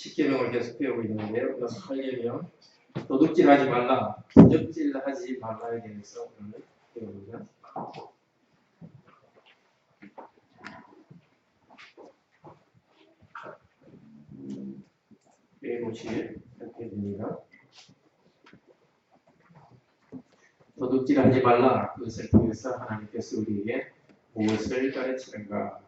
10계명을 계속 배우고 있는데요. 오늘 8계명 도둑질하지 말라, 부적질하지 말라에 대해서 오늘 배웁니다. 빼보실 이렇게 됩니다. 도둑질하지 말라, 그것을 통해서 하나님께서 우리에게 무엇을 가르치는가?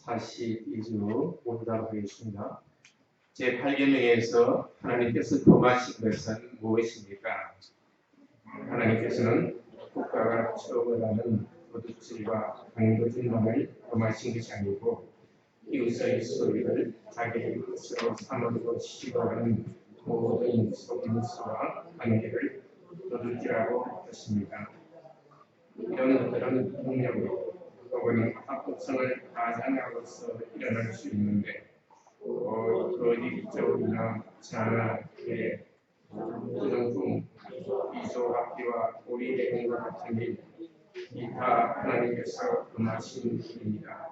다시 2주 온답하겠습니다. 제8계명에서 하나님께서 금하신 것은 무엇입니까? 하나님께서는 국가가 처음을 하는 도둑질과 강도질만을 금하신 것이 아니고 이웃의 소유를 자기의 것으로 삼으려고 시도하는 모든 속임수와 관계를 도둑질하고 있습니다. 이런 것들은 폭력으로 혹은 합법성을 가장하고서 일어날 수 있는데 거짓적이나 잔악의 부정품, 비소합비와 오리대공과 같은 일, 이 다 하나님께서 금하신 일입니다.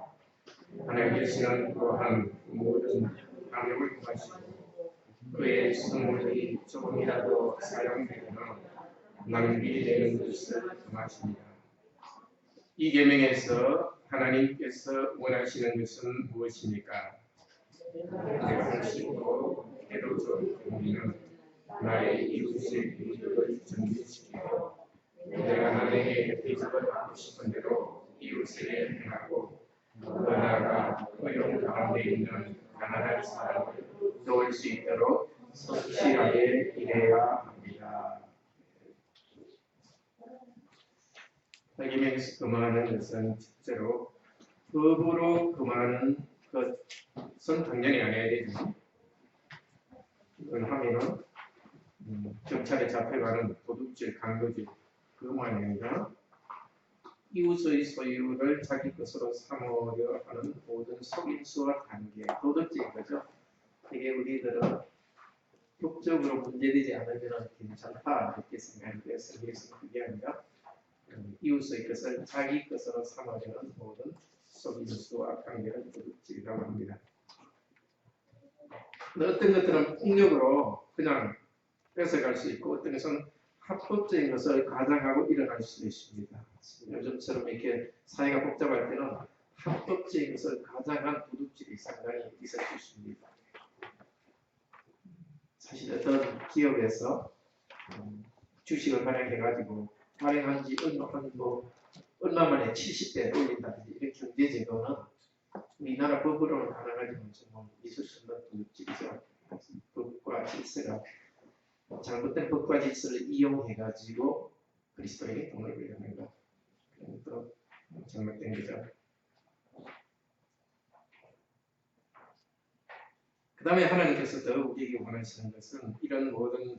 하나님께서는 또한 모든 강력을 금하시고 그의 선물이 조금이라도 사용되거나 낭비되는 것을 금하십니다. 이 계명에서 하나님께서 원하시는 것은 무엇입니까? 내가 할 수 있고 해도 좋은 우리는 나의 이웃의 이익을 전개시키고 내가 남에게 대접을 받고 싶은 대로 이웃에게 행하고 더 나아가 어려운 가운데 있는 가난한 사람을 도울 수 있도록 성실하게 일해야 합니다. 계명에서 금하는 것은 실제로 법으로 금하는 것은 당연히 아니어야 되죠. 이걸 하면은 경찰에 잡혀가는 도둑질, 강도질 그것만 아니라 이웃의 소유를 자기 것으로 삼으려 하는 모든 속임수와 관계, 도둑질인 거죠. 이게 우리들은 법적으로 문제되지 않으면 괜찮다 이렇게 생각하는데 성경에서는 그게 아니라 이웃의 것을 자기 것으로 삼으려는 모든 속임수와 관계를 도둑질이라고 합니다. 어떤 것들은 폭력으로 그냥 뺏어갈 수 있고 어떤 것은 합법적인 것을 가장하고 일어날 수도 있습니다. 요즘처럼 이렇게 사회가 복잡할 때는 합법적인 것을 가장한 도둑질이 상당히 있을 수 있습니다. 사실 어떤 기업에서 주식을 발행해가지고 발행한 지 얼마 만에 70배 올린다든지 이런 경제제도는 우리나라 법으로는 가능하지만 정말 있을 수 없는 도둑질이죠. 법과 질서가 잘못된 법과 질서를 이용해가지고 그리스도에게 돈을 빌려는 것, 그런 것도 잘못된 거죠. 그 다음에 하나님께서 더 우리에게 원하시는 것은 이런 모든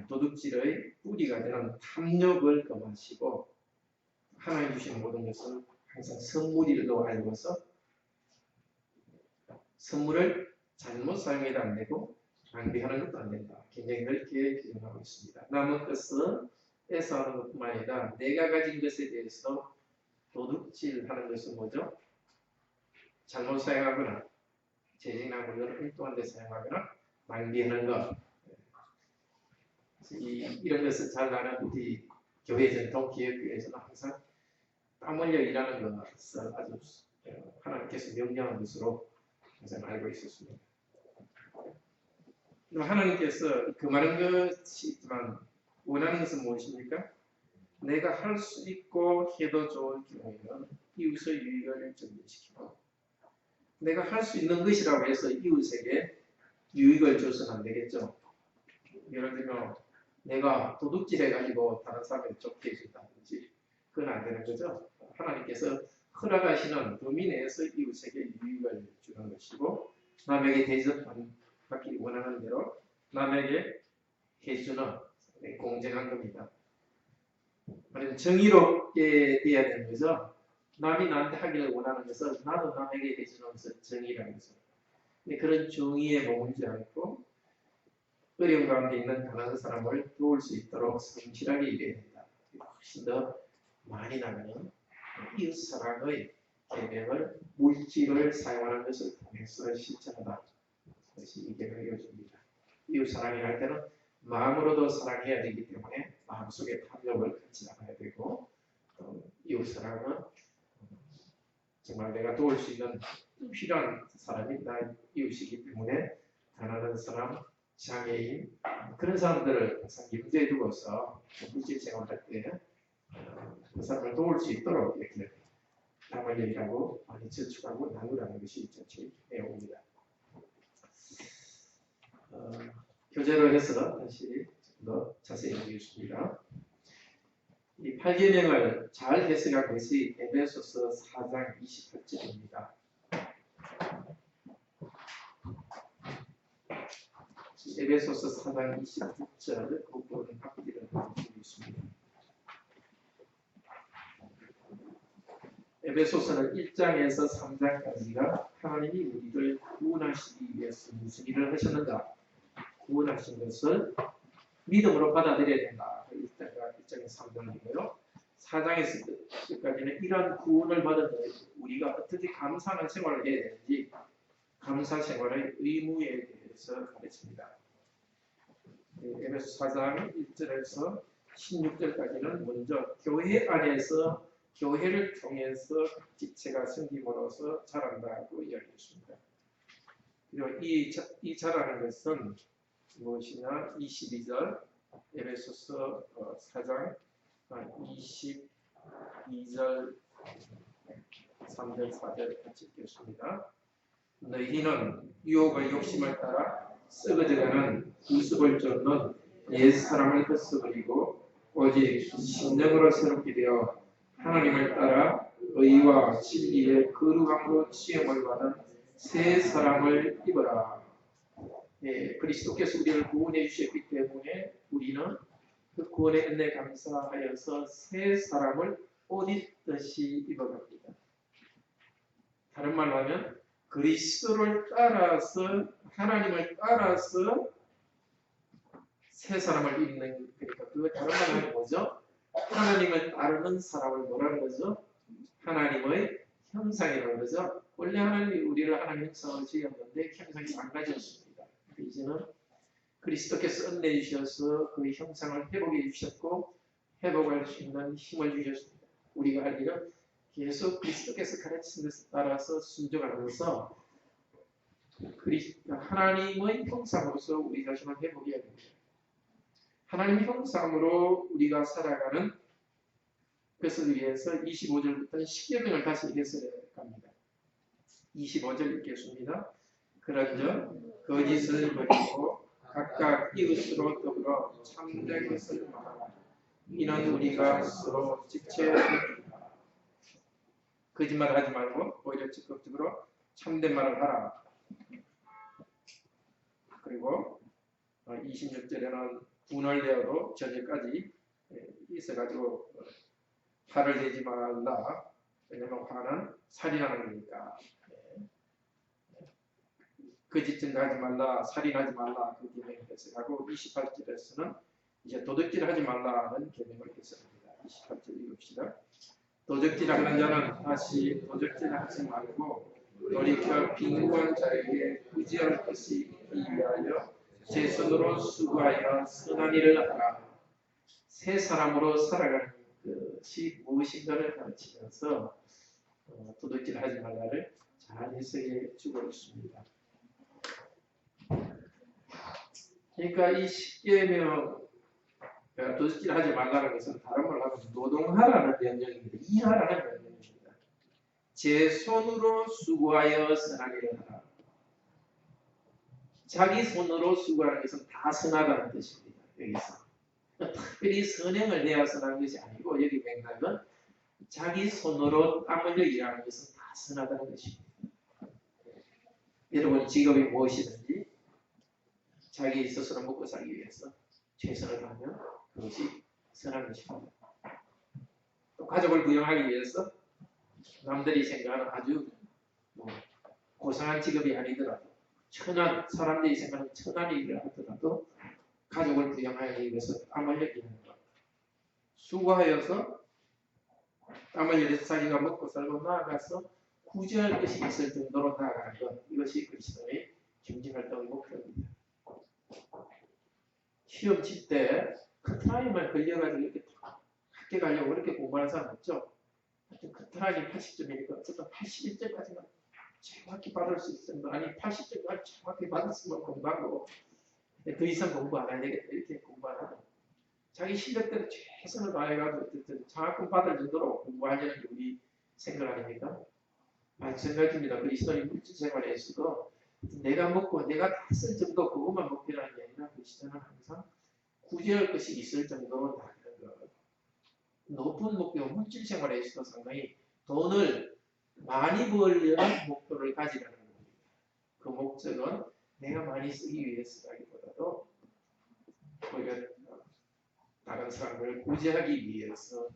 도둑질의 뿌리가 되는 탐욕을 금하시고 하나님 주신 모든 것은 항상 선물이라고 알고서 선물을 잘못 사용해도 안 되고 낭비하는 것도 안 된다. 굉장히 넓게 규정하고 있습니다. 남은 것은 뺏어하는 것뿐만 아니라 내가 가진 것에 대해서 도둑질하는 것은 뭐죠? 잘못 사용하거나 재진한 물건을 엉뚱한 데 사용하거나 낭비하는 것. 이런 것을 잘 아는 우리 교회 전통 기업교회에서는 항상 땀 흘려 일하는 것을 아주 하나님께서 명령한 것으로 항상 알고 있었습니다. 하나님께서 그 많은 것이 있지만 원하는 것은 무엇입니까? 내가 할 수 있고 해도 좋을 경우에는 이웃의 유익을 전개시키고 내가 할 수 있는 것이라고 해서 이웃에게 유익을 줘서는 안 되겠죠. 예를 들면 내가 도둑질해가지고 다른 사람을 쫓게 해준다든지 그건 안 되는 거죠. 하나님께서 허락하시는 범위 내에서 이웃에게 유익을 주는 것이고 남에게 대접받기 원하는 대로 남에게 해주는 공정한 겁니다. 정의롭게 돼야 되는 거죠. 남이 나한테 하기를 원하는 것을 나도 남에게 해주는 것을 정의라는 거죠. 그런 정의에 머물지 않고 어려운 가운데 있는 가난한 사람을 도울 수 있도록 성실하게 일해야 된다. 훨씬 더 많이 나가는 이웃사랑의 계명을 물질을 사용하는 것을 통해서 실천하다. 그것이 이 계명의 요지입니다. 이웃사랑이 할 때는 마음으로도 사랑해야 되기 때문에 마음속에 탐욕을 갖지 않아야 되고, 또 이웃사랑은 정말 내가 도울 수 있는 필요한 사람이 나 이웃이기 때문에 가난한 사람, 장애인 그런 사람들을 항상 염두에 두고서 물질 생활할 때 그 사람을 도울 수 있도록 이렇게 남을 얘기하고 많이 저축하고 나누라는 것이 전체 내용입니다. 교재로 해서 다시 좀 더 자세히 보겠습니다. 이 8계명을 잘 해석한 것이 에베소서 4장 28절입니다. 에베소서 4장 29절 그 부분 앞뒤를 보겠습니다. 에베소서는 1장에서 3장까지가 하나님이 우리를 구원하시기 위해서 무슨 일을 하셨는가? 구원하신 것을 믿음으로 받아들여야 된다. 1장에서 3장이고요. 4장에서까지는 이러한 구원을 받은 우리가 어떻게 감사하는 생활을 해야 되는지 감사 생활의 의무에 대해서 가르칩니다. 에베소 4장 1절에서 16절까지는 먼저 교회 안에서 교회를 통해서 지체가 생김으로써 자란다고 이야기했습니다. 그리고 이 자라는 것은 무엇이냐? 22절 에베소서 4장 22절 3절 4절 같이 읽겠습니다. 너희는 유혹의 욕심을 따라 썩어져가는 우습을 쫓는 옛 사람을 벗어버리고 오직 신령으로 새롭게 되어 하나님을 따라 의와 진리의 거룩함으로 시험을 받은 새 사람을 입어라. 그리스도께서 우리를 구원해 주셨기 때문에 우리는 그 구원의 은혜에 감사하여서 새 사람을 옷 입듯이 입어갑니다. 다른 말로 하면 그리스도를 따라서 하나님을 따라서 새 사람을 입는, 그러니까 그 다른 말로 하면 뭐죠? 하나님을 따르는 사람을 뭐라는 거죠? 하나님의 형상이라는 거죠. 원래 하나님이 우리를 하나님 형상으로 지었는데 형상이 망가졌습니다. 이제는 그리스도께서 은혜 주셔서 그 형상을 회복해 주셨고 회복할 수 있는 힘을 주셨습니다. 우리가 할 일은 계속 그리스도께서 가르친 것에 따라서 순종하면서 하나님의 형상으로서 우리 자신을 회복해야 됩니다. 하나님의 형상으로 우리가 살아가는 것을 위해서 25절부터 10계명을 다시 해석해 갑니다. 25절 읽겠습니다. 그런즉 거짓을 버리고 각각 이웃으로 더불어 참된 것을 말하라. 이는 우리가 서로 지체합니다. 거짓말하지 말고 오히려 적극적으로 참된 말을 하라. 그리고 26절에는 분을 내어도 저녁까지 있어가지고 화를 내지 말라. 왜냐하면 화는 살인하는 거니까. 거짓 증거하지 말라, 살인하지 말라 그 계명을 해석하고 28절에서는 이제 도둑질하지 말라는 계명을 해석합니다. 28절 읽읍시다. 도둑질하는 자는 다시 도둑질하지 말고 돌이켜 빈곤한 자에게 부지할 것이 있기 위하여 제 손으로 수고하여 선한 일을 하라. 새 사람으로 살아가는 것이 무엇인가를 가르치면서 도둑질하지 말라를 잘 해석해 주고 있습니다. 그러니까 이 10계명 도둑질하지 말라는 것은 다른 말로 하면 노동하라는 명령입니다. 일하라는 명령입니다. 제 손으로 수고하여 선한 일을 하라. 자기 손으로 수고하는 것은 다 선하다는 뜻입니다. 여기서 특별히 선행을 내야 선한 것이 아니고 여기 맥락은 자기 손으로 땀 흘려 일하는 것은 다 선하다는 것입니다. 여러분 직업이 무엇이든지 자기 스스로 먹고 살기 위해서 최선을 다하면 그것이 선한 것입니다. 또 가족을 부양하기 위해서 남들이 생각하는 아주 고상한 직업이 아니더라도 천한, 사람들이 생각하는 천한 일을 하더라도 가족을 부양하기 위해서 땀을 흘리는 것, 수고하여서 땀을 흘려서 자기가 먹고 살고 나아가서 구제할 것이 있을 정도로 나아가는 것, 이것이 그리스도의 경제활동의 목표입니다. 시험 칠 때 커트라인만 걸려가지고 이렇게 학교 가려고 그렇게 공부하는 사람 없죠? 커트라인이 80점이니까 어쨌든 81점까지만 정확히 받을 수 있을 정도, 아니 80점까지 정확히 받았으면 공부하고 더 이상 공부 안 해야 되겠다 이렇게 공부하는 자기 실력대로 최선을 다해가지고 어쨌든 장학금 받을 정도로 공부하려는 게 우리 생각 아닙니까? 마찬가지입니다. 그리스도의 물질 생활에서도 내가 먹고 내가 다 쓸 정도 그것만 목표라는 게 아니라 그리스도는 항상 구제할 것이 있을 정도로 나가는 것. 높은 목표, 물질 생활에 있어서 상당히 돈을 많이 벌려는 목표를 가지라는 겁니다. 그 목적은 내가 많이 쓰기 위해서라기보다도 오히려 다른 사람을 구제하기 위해서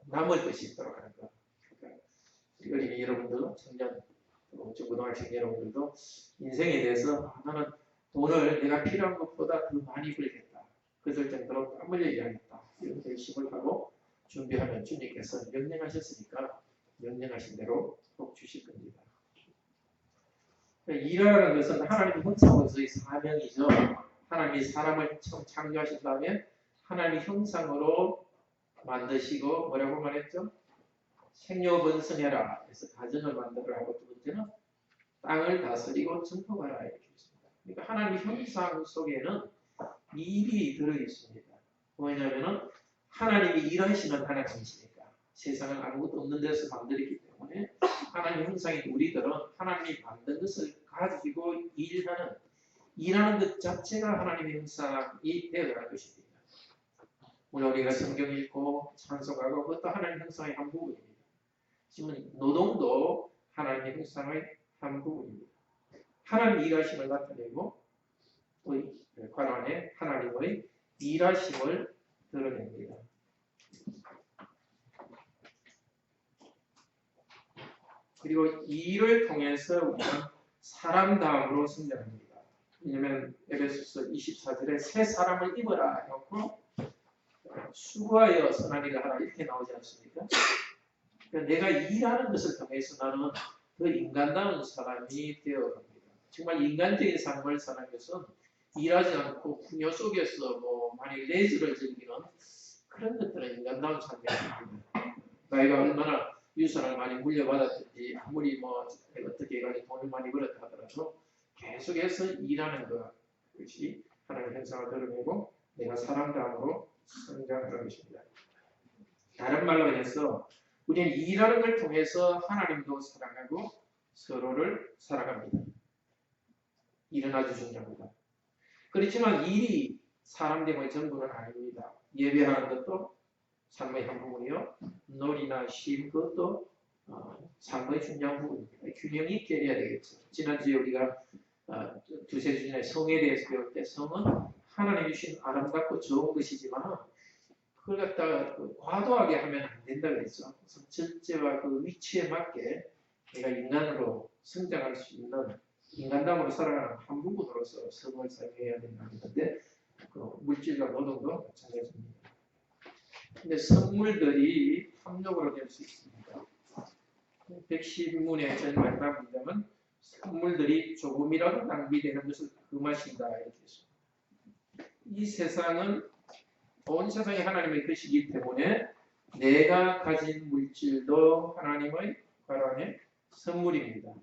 남을 것이 있도록 하는 것. 그러니까 어린이 여러분들, 청년, 고등학생 여러분들도 인생에 대해서 나는 돈을 내가 필요한 것보다 더 많이 벌겠다. 그럴 정도로 땀 흘려 일하겠다. 이런 결심을 하고 준비하면 주님께서 명령하셨으니까 명령하신 대로 꼭 주실 겁니다. 일하는 것은 하나님 형상으로서의 사명이죠. 하나님이 사람을 처음 창조하신 다음에 하나님의 형상으로 만드시고 뭐라고 말했죠? 생육번성해라. 그래서 가정을 만들어라 하고 두 번째는 땅을 다스리고 정복하라 이렇게 했습니다. 그러니까 하나님의 형상 속에는 일이 들어있습니다. 왜냐하면 하나님이 일하시는 하나님이시니까 세상은 아무것도 없는 데서 만들었기 때문에 하나님 형상인 우리들은 하나님이 만든 것을 가지고 일하는 것 자체가 하나님의 형상이 되어가는 것입니다. 오늘 우리가 성경 읽고 찬송하고 그것도 하나님 형상의 한 부분입니다. 지금 노동도 하나님의 형상의 한 부분입니다. 하나님 일하심을 나타내고 관원에 하나님의 일하심을 드러냅니다. 그리고 일을 통해서 우리는 사람다움으로 성장합니다. 왜냐하면 에베소서 24절에 새 사람을 입어라 해놓고 수고하여 선한 일을 하라 이렇게 나오지 않습니까? 그러니까 내가 일하는 것을 통해서 나는 더 인간다운 사람이 되어갑니다. 정말 인간적인 삶을 사는 것은 일하지 않고 풍요 속에서 많이 레저를 즐기는 그런 것들은 인간다운 삶이 아닙니다. 나이가 얼마나 유산을 많이 물려받았든지 아무리 어떻게 해가지고 돈을 많이 벌었다 하더라도 계속해서 일하는 것이 하나님의 형상을 드러내고 내가 사람다움으로 성장하는 것입니다. 다른 말로 해서 우리는 일하는 걸 통해서 하나님도 사랑하고 서로를 사랑합니다. 일은 아주 중요합니다. 그렇지만 일이 사람 되면 전부는 아닙니다. 예배하는 것도 삶의 한 부분이요. 놀이나 쉼 그것도 삶의 중요한 부분입니다. 균형 있게 해야 되겠죠. 지난주에 우리가 두세 주 전에 성에 대해서 배울 때 성은 하나님이 주신 아름답고 좋은 것이지만 그걸 갖다가 과도하게 하면 안 된다 그랬죠. 그래서 절제와 그 위치에 맞게 내가 인간으로 성장할 수 있는 인간다움으로 살아가는 한 부분으로서 성을 사용해야 된다는 건데 그 물질과 노동도 마찬가지입니다. 근데 선물들이 탐욕으로 될 수 있습니다. 110문의 제일 마지막 문장은 선물들이 조금이라도 낭비되는 것을 금하신다 이렇게 했습니다. 이 세상은 온 세상이 하나님의 것이기 때문에 내가 가진 물질도 하나님의 관원의 선물입니다.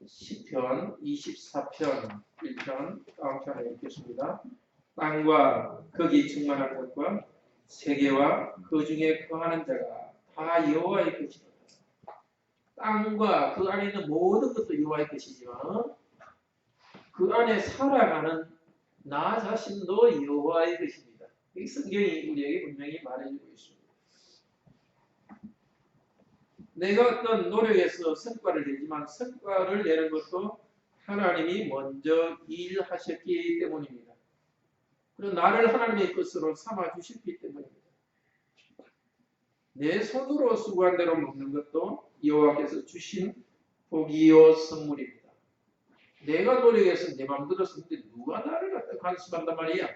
시편 24편 1편 다음 편에 읽겠습니다. 땅과 거기 충만한 것과 세계와 그 중에 거하는 자가 다 여호와의 것이다. 땅과 그 안에 있는 모든 것도 여호와의 것이지만 그 안에 살아가는 나 자신도 여호와의 것입니다. 이 성경이 우리에게 분명히 말해주고 있습니다. 내가 어떤 노력에서 성과를 내지만 성과를 내는 것도 하나님이 먼저 일하셨기 때문입니다. 그리고 나를 하나님의 것으로 삼아주셨기 때문입니다. 내 손으로 수고한 대로 먹는 것도 여호와께서 주신 복이요 선물입니다. 내가 노력해서 내 마음대로 썼는데 누가 나를 갖다 간섭한단 말이야.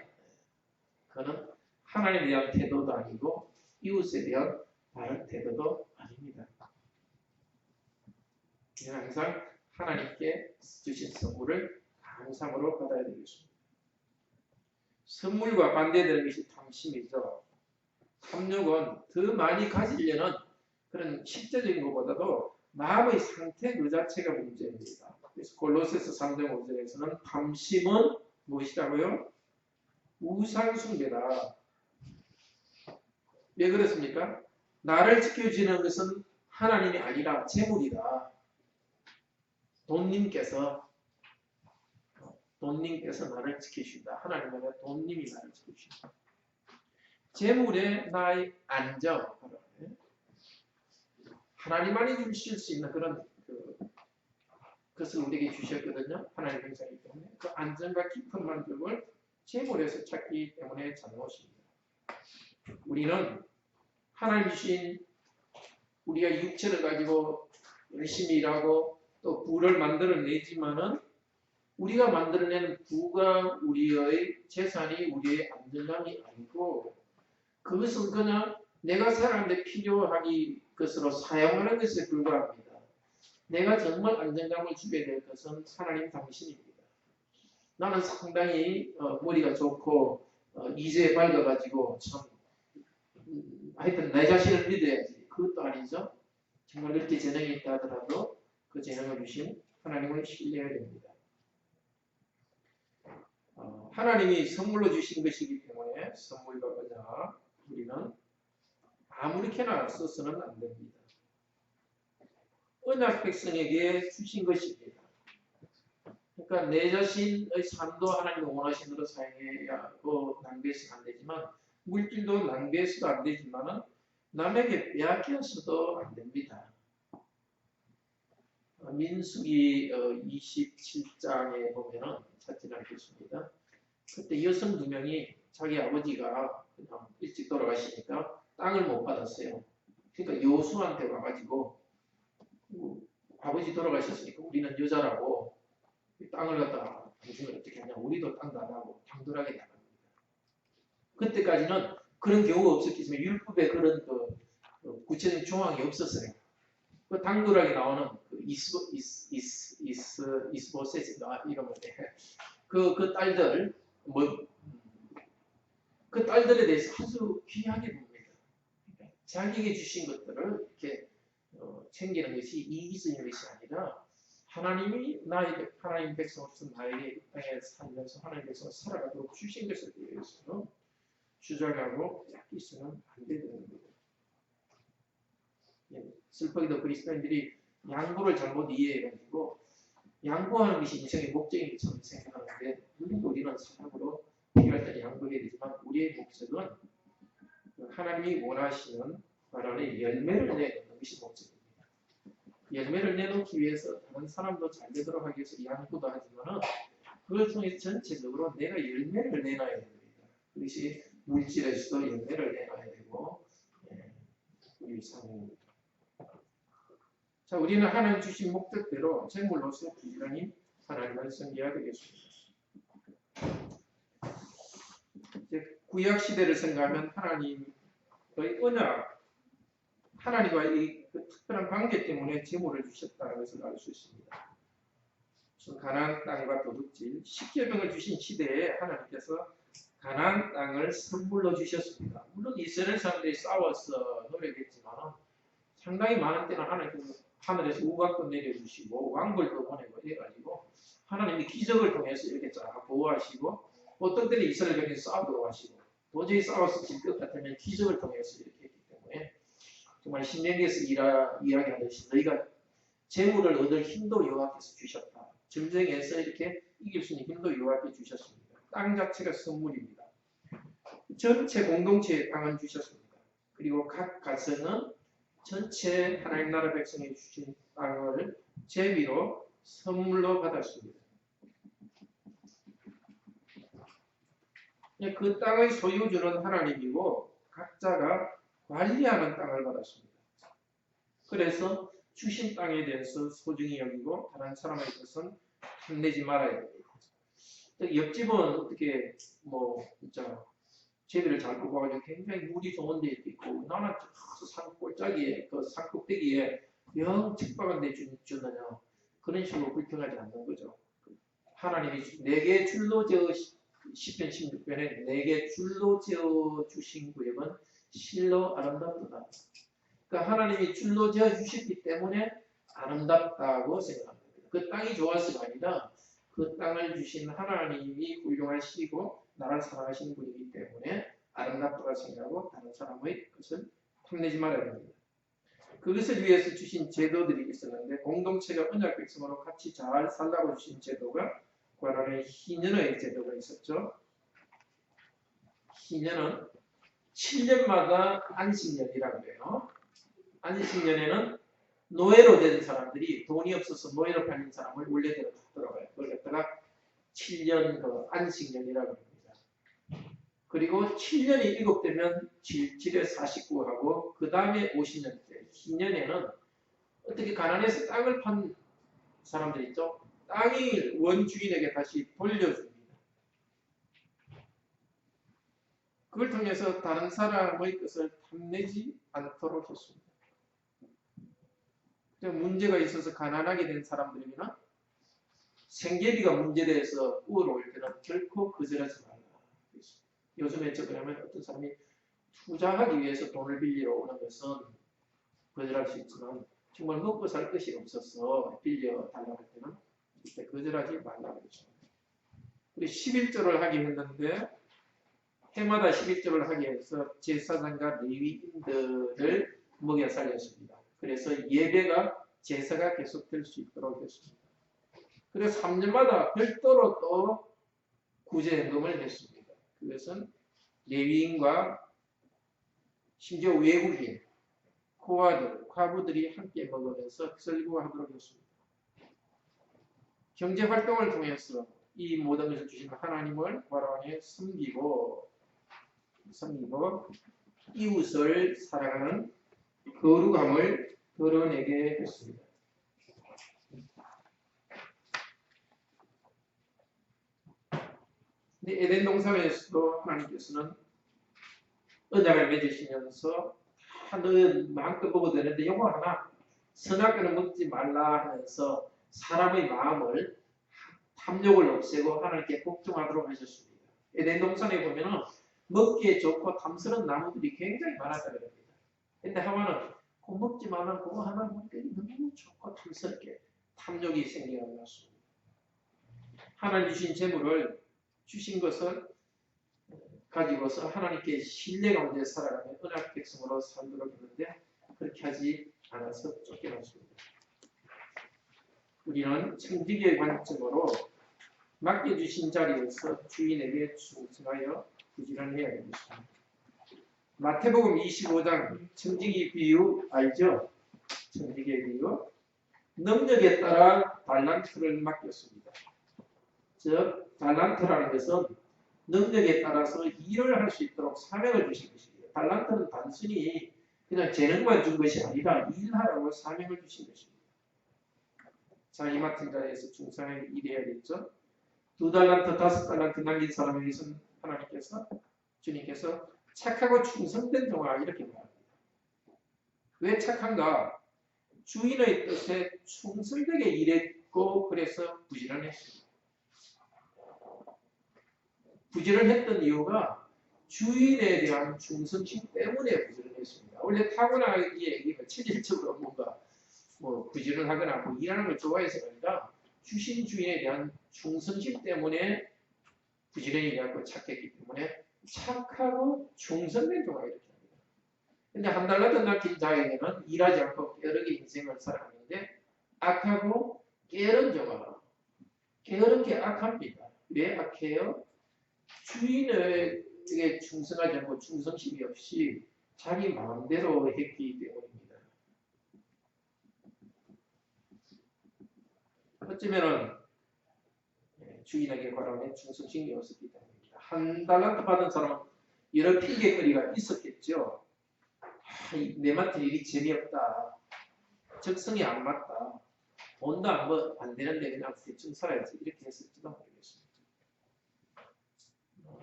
그는 하나님에 대한 태도도 아니고 이웃에 대한 바른 태도도 아닙니다. 항상 하나님께 주신 선물을 감사함으로 받아야 되겠습니다. 선물과 반대되는 것이 탐심이죠. 탐욕은 더 많이 가지려는 그런 실제적인 것보다도 마음의 상태 그 자체가 문제입니다. 그래서 골로새서 3장 5절에서는 탐심은 무엇이라고요? 우상 숭배다. 왜 그렇습니까? 나를 지켜주는 것은 하나님이 아니라 재물이다. 돈님께서 나를 지키신다. 하나님 아니라 돈님이 나를 지키신다. 재물에 나의 안정, 하나님만이 주실 수 있는 그런 그것을 우리에게 주셨거든요. 하나님 형상이기 때문에 그 안정과 깊은 만족을 재물에서 찾기 때문에 잘못입니다. 우리는 하나님 주신 우리가 육체를 가지고 열심히 일하고 또 부를 만들어내지만은 우리가 만들어내는 부가 우리의 재산이 우리의 안정감이 아니고 그것은 그냥 내가 살아가는데 필요하기 것으로 사용하는 것에 불과합니다. 내가 정말 안정감을 주게 될 것은 하나님 당신입니다. 나는 상당히 머리가 좋고 이제에 밝아가지고 참 하여튼 내 자신을 믿어야지. 그것도 아니죠. 정말 그렇게 재능이 있다 하더라도 그 재능을 주신 하나님을 신뢰해야 됩니다. 하나님이 선물로 주신 것이기 때문에 선물과 언약 우리는 아무렇게나 써서는 안 됩니다. 언약 백성에게 주신 것입니다. 그러니까 내 자신의 삶도 하나님이 원하시는 대로 사용해야 낭비해서는 안 되지만 물질도 낭비해서도 안 되지만 남에게 빼앗겨서도 안 됩니다. 민수기 27장에 보면은 찾지 않겠습니다. 그때 여성 2명이 자기 아버지가 그냥 일찍 돌아가시니까 땅을 못 받았어요. 그러니까 여수한테 와가지고 아버지 돌아가셨으니까 우리는 여자라고 땅을 갖다가 당신은 어떻게 하냐 우리도 땅 달라고 당돌하게 나갑니다. 그때까지는 그런 경우가 없었겠지만 율법에 그런 구체적인 조항이 없었어요. 그 당돌하게 나오는 이스보셋인가 이런 건데 그 딸들 그 딸들에 대해서 아주 귀하게 봅니다. 자기에게 주신 것들을 이렇게 챙기는 것이 이기적인 것이 아니라 하나님이 하나님 백성으로서 나에게 이 땅에 살면서 하나님 백성으로 살아가도록 주신 것에 대해서 주장하고 뺏기서는 안 되는 겁니다. 슬프게도 그리스도인들이 양보를 잘못 이해해가지고 양보하는 것이 인생의 목적인 것처럼 생각하는데 물론 우리는 사람으로 필요할 때 양보해야 되지만 우리의 목적은 하나님이 원하시는 바람에 열매를 내는 것이 목적입니다. 열매를 내놓기 위해서 다른 사람도 잘 되도록 하기 위해서 양보도 하지만 그걸 통해 전체적으로 내가 열매를 내놔야 됩니다. 그것이 물질에서도 열매를 내놔야 되고 우리 삶입니다. 자, 우리는 하나님 주신 목적대로 재물로서 부지런히 하나님을 섬겨야 되겠습니다. 이제 구약 시대를 생각하면 하나님의 언약, 하나님과의 그 특별한 관계 때문에 재물을 주셨다는 것을 알 수 있습니다. 가나안 땅과 도둑질, 십계명을 주신 시대에 하나님께서 가나안 땅을 선물로 주셨습니다. 물론 이스라엘 사람들이 싸워서 노력했지만 상당히 많은 때는 하나님께서 하늘에서 우박도 내려주시고 왕벌도 보내고 해가지고 하나님이 기적을 통해서 이렇게 쫙 보호하시고 어떤 때는 이스라엘 백성이 싸우도록 하시고 도저히 싸워서 질 것 같으면 기적을 통해서 이렇게 했기 때문에 정말 신명기에서 이야기하듯이 너희가 재물을 얻을 힘도 여호와께서 주셨다. 전쟁에서 이렇게 이길 수 있는 힘도 여호와께 주셨습니다. 땅 자체가 선물입니다. 전체 공동체의 땅은 주셨습니다. 그리고 각 가정은 전체 하나님 나라 백성이 주신 땅을 제비로 선물로 받았습니다. 그 땅의 소유주는 하나님이고 각자가 관리하는 땅을 받았습니다. 그래서 주신 땅에 대해서 소중히 여기고 다른 사람의 것은 탐내지 말아야 됩니다. 옆집은 어떻게 진짜 제비를 잘 뽑아가지고 굉장히 물이 좋은 데 있고 나는 산 꼴짜기에 그 산 꼭대기에 영 책박한 데 주느냐 그런 식으로 불평하지 않는 거죠. 하나님이 내게 줄로 지어 시편 16편에 내게 줄로 지어 주신 구역은 실로 아름답다. 그러니까 하나님이 줄로 지어 주셨기 때문에 아름답다고 생각합니다. 그 땅이 좋아서가 아니라 그 땅을 주신 하나님이 훌륭하시고 나를 사랑하시는 분이기 때문에 아름답다고 생각하고 다른 사람의 것을 탐내지 말아야 됩니다. 그것을 위해서 주신 제도들이 있었는데 공동체가 언약 백성으로 같이 잘 살라고 주신 제도가 바로 희년의 제도가 있었죠. 희년은 7년마다 안식년이라고 해요. 안식년에는 노예로 된 사람들이 돈이 없어서 노예로 팔린 사람을 원래대로 받더라고요. 그걸 갖다가 7년 그 안식년이라고 합니다. 그리고 7년이 일곱되면 질에 49하고 그 다음에 50년째 희년에는 어떻게 가난해서 땅을 판 사람들 있죠. 땅이 원주인에게 다시 돌려줍니다. 그걸 통해서 다른 사람의 것을 탐내지 않도록 했습니다. 문제가 있어서 가난하게 된 사람들이면 생계비가 문제돼서 우러올 때는 결코 거절하지 말라. 요즘에 저번에는 어떤 사람이 투자하기 위해서 돈을 빌리러 오는 것은 거절할 수 있지만 정말 먹고 살 것이 없어서 빌려 달라고 할 때는 절대 거절하지 말라고 그러죠. 우리 11조를 하게 했는데 해마다 11조를 하게 해서 제사장과 레위인들을 먹여 살렸습니다. 그래서 예배가 제사가 계속될 수 있도록 했습니다. 그래서 3년마다 별도로 또 구제행동을 했습니다. 그것은 레위인과 심지어 외국인, 과부들이 함께 먹으면서 설교하도록 했습니다. 경제활동을 통해서 이 모든 것을 주신 하나님을 바로 안에 섬기고 이웃을 사랑하는 거룩함을 드러내게 했습니다. 근데 에덴 동산에서도 하나님께서는 언약을 맺으시면서 너는 마음껏 먹어도 되는데 요거 하나 선악과는 먹지 말라 하면서 사람의 마음을 탐욕을 없애고 하나님께 복종하도록 하셨습니다. 에덴 동산에 보면은 먹기에 좋고 탐스러운 나무들이 굉장히 많았다고 합니다. 근데 하와는 그거 먹지 말라 그거 하나 먹더니 너무 좋고 탐스럽게 탐욕이 생겨났습니다. 하나님 주신 재물을 주신 것을 가지고서 하나님께 신뢰 가운데 살아가며 언약 백성으로 살도록 했는데 그렇게 하지 않아서 쫓겨났습니다. 우리는 청지기의 관점으로 맡겨주신 자리에서 주인에게 충성하여 부지런해야 되겠습니다. 마태복음 25장 청지기 비유 알죠? 청지기의 비유. 능력에 따라 달란트를 맡겼습니다. 즉 달란트라는 것은 능력에 따라서 일을 할 수 있도록 사명을 주신 것입니다. 달란트는 단순히 그냥 재능만 준 것이 아니라 일하라고 사명을 주신 것입니다. 자, 이 맡은 자리에서 충성하게 일해야겠죠. 2달란트, 5달란트 남긴 사람에게서는 하나님께서 주님께서 착하고 충성된 종아 이렇게 말합니다. 왜 착한가? 주인의 뜻에 충성되게 일했고 그래서 부지런했습니다. 부지런했던 이유가 주인에 대한 충성심 때문에 부지런했습니다. 원래 타고나기에 체질적으로 뭔가 부지런하거나 일하는 걸 좋아해서가 아니라 주신 주인에 대한 충성심 때문에 부지런히 일하고 착했기 때문에 착하고 충성된 종아 이렇게 합니다. 근데 한 달라도 낚인 자에게는 일하지 않고 게으르게 인생을 살아가는데 악하고 게으른 종아 게으른 게 악합니다. 왜 악해요? 주인에게 충성하지 않고 충성심이 없이 자기 마음대로 했기 때문입니다. 어쩌면은 주인에게 관하는 충성심이 없었기 때문입니다. 한 달란트 받은 사람은 여러 핑계거리가 있었겠죠. 내 맡은 일이 재미없다. 적성이 안 맞다. 돈도 안 되는데 그냥 대충 살아야지. 이렇게 했을지도 모르겠습니다.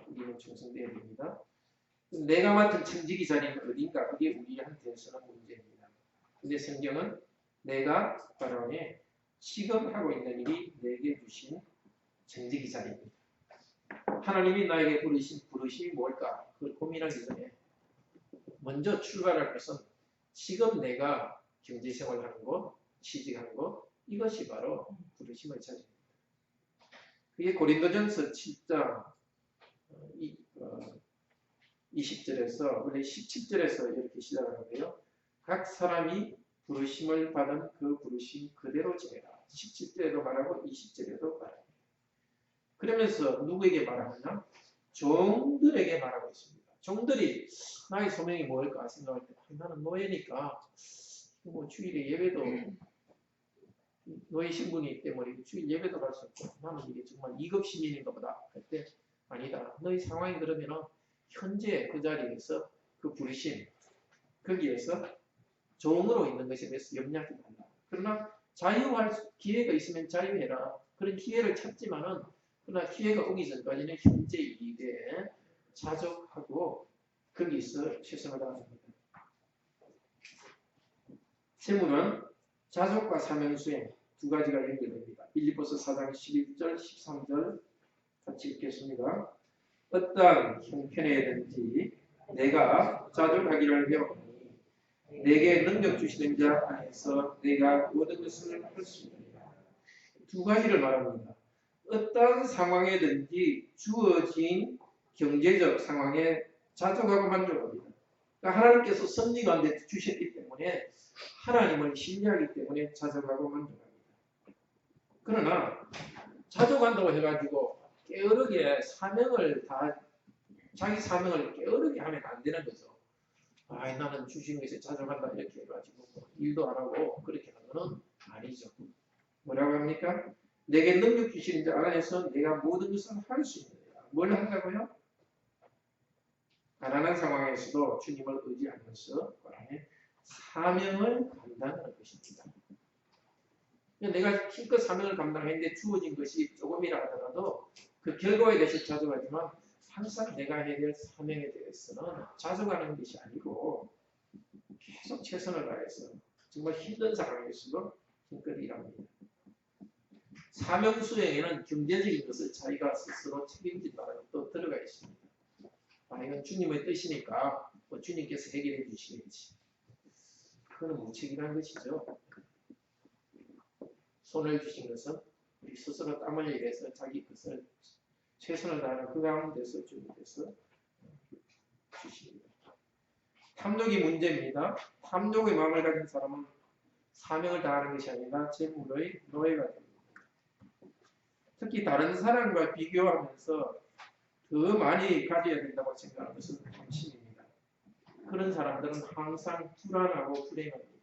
우리는 충성되어야 됩니다. 내가 맡은 청지기 자리는 어딘가? 그게 우리한테서는 문제입니다. 근데 성경은 내가 바라오니 지금 하고 있는 일이 내게 주신 청지기 자리입니다. 하나님이 나에게 부르심이 뭘까? 그걸 고민하기 전에 먼저 출발할 것은 지금 내가 경제생활하는 것, 취직하는 것, 이것이 바로 부르심의 자리입니다. 그게 고린도전서 7장 20절에서 원래 17절에서 이렇게 시작하는데요. 각 사람이 부르심을 받은 그 부르심 그대로 지내라. 17절에도 말하고 20절에도 말합니다. 그러면서 누구에게 말하느냐? 종들에게 말하고 있습니다. 종들이 나의 소명이 뭘까 생각할 때 나는 노예니까 뭐 주일에 예배도 노예 신분이기 때문에 주일 예배도 갈 수 없고 나는 이게 정말 2급 시민인가 보다 할 때 아니다. 너희 상황이 그러면은 현재 그 자리에서 그 부르심 거기에서 종으로 있는 것에 대해서 염려하지 말라. 그러나 자유할 기회가 있으면 자유해라. 그런 기회를 찾지만은 그러나 기회가 오기 전까지는 현재 일에 자족하고 거기서 최선을 다합니다. 재물은 자족과 사명수행 두 가지가 연결됩니다. 빌립보서 4장 11절 13절 같이 읽겠습니다. 어떠한 형편에든지 내가 자족하기를 배웠으니 내게 능력 주시는 자 안에서 내가 모든 것을 할 수 있느니라. 두 가지를 말합니다. 어떠한 상황에든지 주어진 경제적 상황에 자족하고 만족합니다. 그러니까 하나님께서 섭리가운데 주셨기 때문에 하나님을 신뢰하기 때문에 자족하고 만족합니다. 그러나 자족한다고 해가지고 게으르게 자기 사명을 게으르게 하면 안 되는 거죠. 나는 주신 것에 자족한다 이렇게 해가지고 일도 안 하고 그렇게 하는 건 아니죠. 뭐라고 합니까? 내게 능력 주시는 자 안에서 내가 모든 것을 할 수 있느니라. 뭘 한다고요? 가난한 상황에서도 주님을 의지하면서 사명을 감당하는 것입니다. 내가 힘껏 사명을 감당했는데 주어진 것이 조금이라 하더라도 그 결과에 대해서 자족하지만 항상 내가 해야 될 사명에 대해서는 자족하는 것이 아니고 계속 최선을 다해서 정말 힘든 상황에서도 힘껏 일합니다. 사명 수행에는 경제적인 것을 자기가 스스로 책임진다는 것도 들어가 있습니다. 이건 주님의 뜻이니까 주님께서 해결해 주시겠지. 그건 무책임한 것이죠. 손을 주신 것은 우리 스스로 땀을 흘려서 자기 것을 최선을 다하는 그 가운데서 주님께서 주십니다. 탐욕이 문제입니다. 탐욕의 마음을 가진 사람은 사명을 다하는 것이 아니라 재물의 노예가 됩니다. 특히 다른 사람과 비교하면서 더 많이 가져야 된다고 생각하는 것은 당신입니다. 그런 사람들은 항상 불안하고 불행합니다.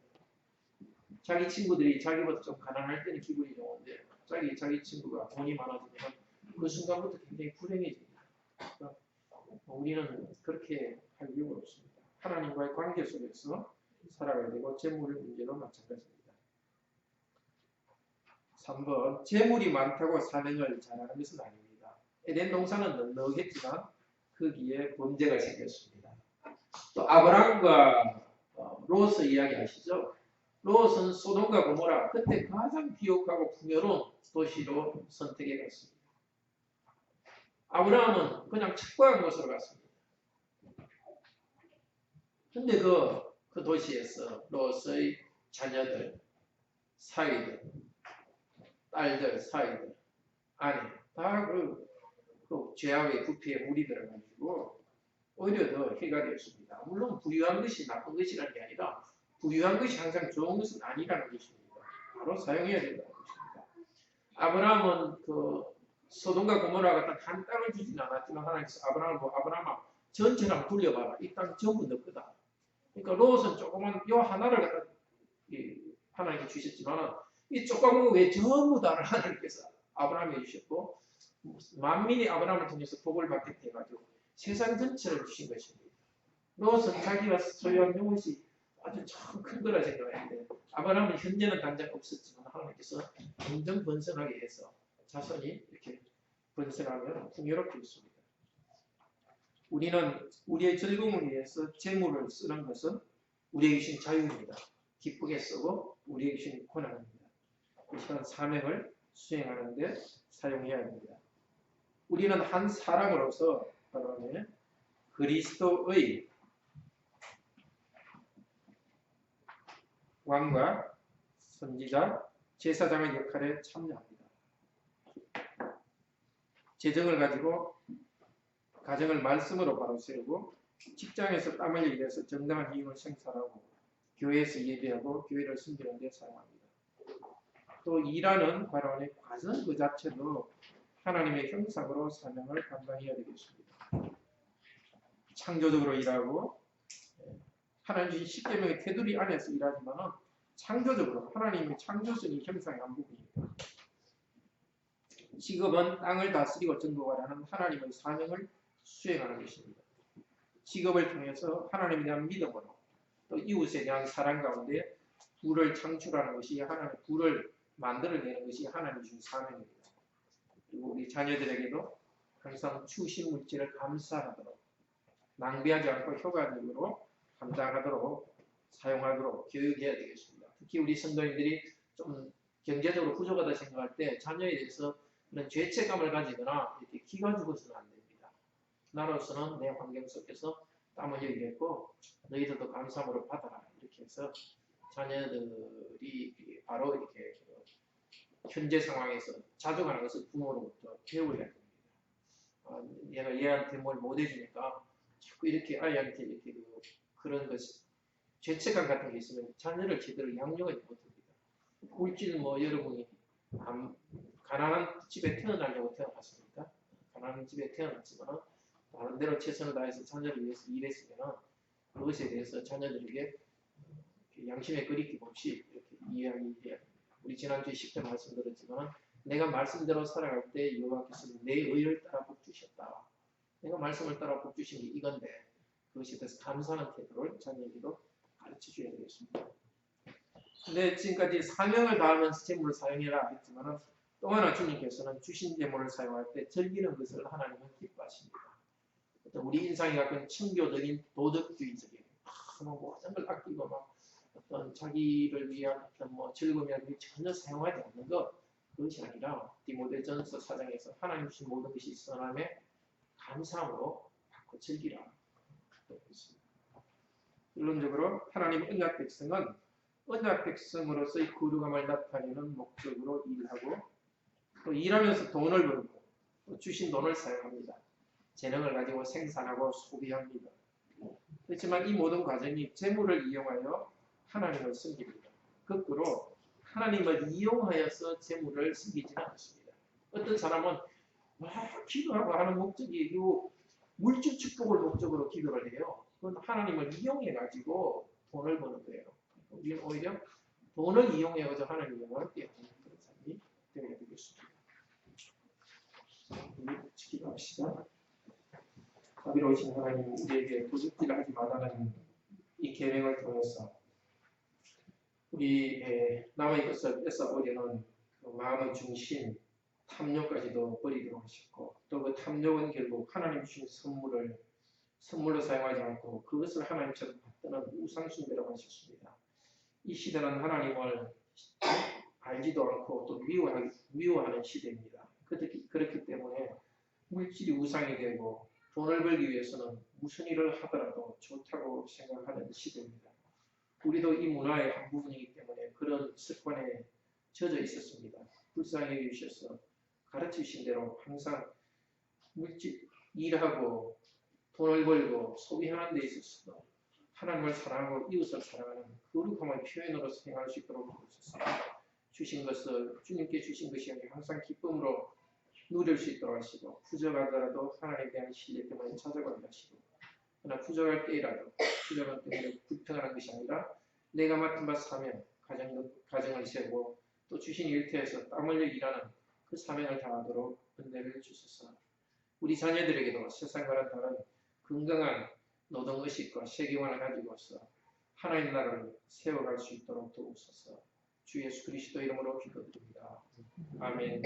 자기 친구들이 자기보다 좀 가난할 때는 기분이 좋은데 자기 친구가 돈이 많아지면 그 순간부터 굉장히 불행해집니다. 그러니까 우리는 그렇게 할 이유가 없습니다. 하나님과의 관계 속에서 살아가야 되고 재물의 문제도 마찬가지입니다. 3번 재물이 많다고 사명을 잘하는 것은 아닙니다. 에덴 동산은 넉넉했지만 거기에 범죄가 생겼습니다. 또 아브라함과 롯의 이야기 아시죠? 롯은 소돔과 고모라 그때 가장 비옥하고 풍요로운 도시로 선택해 갔습니다. 아브라함은 그냥 착고한 곳으로 갔습니다. 근데 그 도시에서 롯의 자녀들, 사위들, 딸들, 사위들, 아내 다 그 죄악의 부피에 물이 들어가지고 오히려 더 해가 되었습니다. 물론 부유한 것이 나쁜 것이라는 게 아니라 부유한 것이 항상 좋은 것은 아니라는 것입니다. 바로 사용해야 된다는 것입니다. 아브라함은 그 소돔과 고모라 같은 한 땅을 주진 않았지만 하나님께서 아브라함아 전체랑 굴려봐라. 이 땅 전부 너 거다. 그러니까 롯은 조그만 요 하나를 갖다 하나님께 주셨지만 이 조그만 거 왜 전부 다를 하나님께서 아브라함에 주셨고 만민이 아브라함을 통해서 복을 받게 돼가지고 세상 전체를 주신 것입니다. 롯은 자기가 소유한 요것이 아주 참 큰 거라 생각했는데 아브라함은 현재는 당장 없었지만 하나님께서 점점 번성하게 해서 자손이 이렇게 번성하면 풍요롭게 있습니다. 우리는 우리의 즐거움을 위해서 재물을 쓰는 것은 우리에게 주신 자유입니다. 기쁘게 쓰고 우리에게 주신 권한입니다. 그런 사명을 수행하는 데 사용해야 합니다. 우리는 한 사람으로서 바로 그리스도의 왕과 선지자, 제사장의 역할에 참여합니다. 재정을 가지고 가정을 말씀으로 바로 세우고 직장에서 땀 흘려 일해서 정당한 이윤을 생산하고 교회에서 예배하고 교회를 섬기는 데 사용합니다. 또 일하는 바로 과정 그 자체도 하나님의 형상으로 사명을 감당해야 되겠습니다. 창조적으로 일하고 하나님 주신 십계명의 테두리 안에서 일하지만 창조적으로 하나님의 창조성이 형상의 한 부분입니다. 직업은 땅을 다스리고 정복하라는 하나님의 사명을 수행하는 것입니다. 직업을 통해서 하나님에 대한 믿음으로 또 이웃에 대한 사랑 가운데 부를 창출하는 것이 하나님 부를 만들어내는 것이 하나님 주신 사명입니다. 그리고 우리 자녀들에게도 항상 추신 물질을 감사하도록 낭비하지 않고 효과적으로 감당하도록 사용하도록 교육해야 되겠습니다. 특히 우리 성도님들이 좀 경제적으로 부족하다 생각할 때 자녀에 대해서 그런 죄책감을 가지거나 이렇게 기가 죽어서는 안 됩니다. 나로서는 내 환경 속에서 땀 흘려 일했고 너희들도 감사함으로 받아라 이렇게 해서 자녀들이 바로 이렇게 현재 상황에서 자족하는 것을 부모로부터 배워야 됩니다. 얘가 얘한테 뭘 못 해주니까 자꾸 이렇게 아이한테 이렇게 그런 것 죄책감 같은 게 있으면 자녀를 제대로 양육하지 못합니다. 물질 여러분이 가난한 집에 태어나려고 태어났습니까? 가난한 집에 태어났지만 다른 데로 최선을 다해서 자녀를 위해서 일했으면 그것에 대해서 자녀들에게 양심에 거리낌 없이 이렇게 이해해야 합니다. 우리 지난주에 10절 말씀드렸지만 내가 말씀대로 살아갈 때 여호와께서는 내 의를 따라 복 주셨다. 내가 말씀을 따라 복 주신 게 이건데 그것에 대해서 감사하는 태도를 자녀에게도 가르쳐 줘야 되겠습니다. 근데 지금까지 사명을 다하면서 재물을 사용해라 했지만 또 하나 주님께서는 주신 재물을 사용할 때 즐기는 것을 하나님은 기뻐하십니다. 우리 인상이 갖고 청교적인 도덕주의적인 모든 걸 아끼고 막 어떤 자기를 위한 어떤 즐거움이나 전혀 사용하지 않는 것 그것이 아니라 디모데전서 4장에서 하나님 주신 모든 것이 선함에 감사함으로 받고 즐기라. 결론적으로 하나님 언약 백성은 언약 백성으로서의 거룩함을 나타내는 목적으로 일하고 또 일하면서 돈을 벌고 또 주신 돈을 사용합니다. 재능을 가지고 생산하고 소비합니다. 그렇지만 이 모든 과정이 재물을 이용하여 하나님을 섬깁니다. 거꾸로 하나님을 이용하여서 재물을 섬기지는 않습니다. 어떤 사람은 기도하고 하는 목적이 물질 축복을 목적으로 기도를 해요. 그건 하나님을 이용해가지고 돈을 버는 거예요. 우리는 오히려 돈을 이용해가지고 하나님을 영광을 띠하는 그런 삶이 되어야 되겠습니다. 기도합시다. 자비로우신 하나님, 우리에게 도둑질을 하지 말라는 이 계명을 통해서 우리 남의 것을 뺏어버리는 그 마음의 중심, 탐욕까지도 버리도록 하셨고 또 그 탐욕은 결국 하나님 주신 선물로 사용하지 않고 그것을 하나님처럼 받드는 우상숭배라고 하셨습니다. 이 시대는 하나님을 알지도 않고 또 미워하는 시대입니다. 그렇기 때문에 물질이 우상이 되고 돈을 벌기 위해서는 무슨 일을 하더라도 좋다고 생각하는 시대입니다. 우리도 이 문화의 한 부분이기 때문에 그런 습관에 젖어 있었습니다. 불쌍히 여기셔서 가르치신 대로 항상 물질 일하고 돈을 벌고 소비하는 데 있어서 하나님을 사랑하고 이웃을 사랑하는 거룩함의 표현으로 행할 수 있도록 도와주셨습니다. 주신 것을 주님께 주신 것이 아니라 항상 기쁨으로 누릴 수 있도록 하시고 부족하더라도 하나님에 대한 신뢰 때문에 찾아가게 하시고 그러나 부족할 때라도 부족한 때문에 불평하는 것이 아니라 내가 맡은 바 사명 가정을 세우고 또 주신 일터에서 땀 흘려 일하는 그 사명을 다하도록 은혜를 주소서. 우리 자녀들에게도 세상과는 다른 건강한 노동의식과 세계관을 가지고서 하나님 나라를 세워갈 수 있도록 도우소서. 주 예수 그리스도 이름으로 기도드립니다. 아멘.